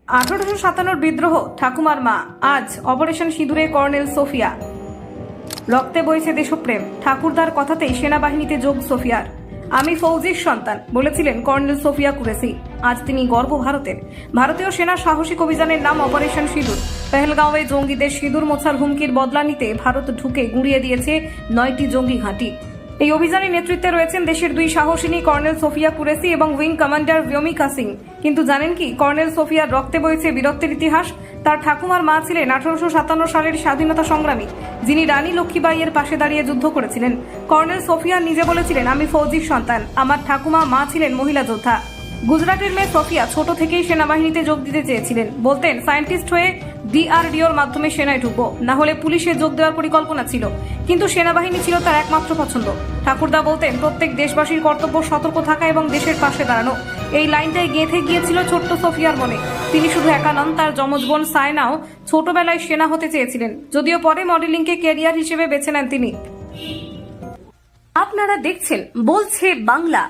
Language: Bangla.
1857 বিদ্রোহ ঠাকুমার মা আজ অপারেশন সিঁদুরে কর্নেল সোফিয়া। রক্তে বইছে দেশপ্রেম, ঠাকুরদার কথাতেই সেনাবাহিনীতে যোগ সোফিয়ার। আমি ফৌজির সন্তান বলেছিলেন কর্নেল সোফিয়া কুরেশি। আজ তিনি গর্ব ভারতের। ভারতীয় সেনার সাহসিক অভিযানের নাম অপারেশন সিঁদুর। পেহেলগাঁওয়ে জঙ্গিদের সিঁদুর মোছার হুমকির বদলা নিতে ভারত ঢুকে গুঁড়িয়ে দিয়েছে 9টি জঙ্গি ঘাঁটি। এই অভিযানের নেতৃত্বে রয়েছেন দেশের দুই সাহসিনী কর্নেল সোফিয়া কুরেশি এবং উইং কমান্ডার ভিওমিকা সিং। কিন্তু জানেন কি, কর্নেল সোফিয়ার রক্তে বইছে বীরত্বের ইতিহাস। তার ঠাকুমার মা ছিলেন 1857 সালের স্বাধীনতা সংগ্রামী, যিনি রানী লক্ষ্মীবাঈয়ের পাশে দাঁড়িয়ে যুদ্ধ করেছিলেন। কর্নেল সোফিয়া নিজে বলেছিলেন, আমি ফৌজির সন্তান, আমার ঠাকুমা মা ছিলেন মহিলা যোদ্ধা। গুজরাটের মেয়ে সোফিয়া ছোট থেকেই সেনাবাহিনীতে যোগ দিতে চেয়েছিলেন। বলতেন, সায়েন্টিস্ট হয়ে DRDOর মাধ্যমে সেনায় ঢুকবো, না হলে পুলিশে যোগ দেওয়ার পরিকল্পনা ছিল, কিন্তু সেনাবাহিনী ছিল তার একমাত্র পছন্দ। ঠাকুরদা বলতেন, প্রত্যেক দেশবাসীর কর্তব্য সতর্ক থাকা এবং দেশের পাশে দাঁড়ানো। এই লাইনটাই গেঁথে গিয়েছিল ছোট্ট সোফিয়ার মনে। তিনি শুধু একা নন, তার যমজ বোন সায়নাও ছোটবেলায় সেনা হতে চেয়েছিলেন, যদিও পরে মডেলিংকে ক্যারিয়ার হিসেবে বেছে নেন তিনি। আপনারা দেখছেন বলছে বাংলা।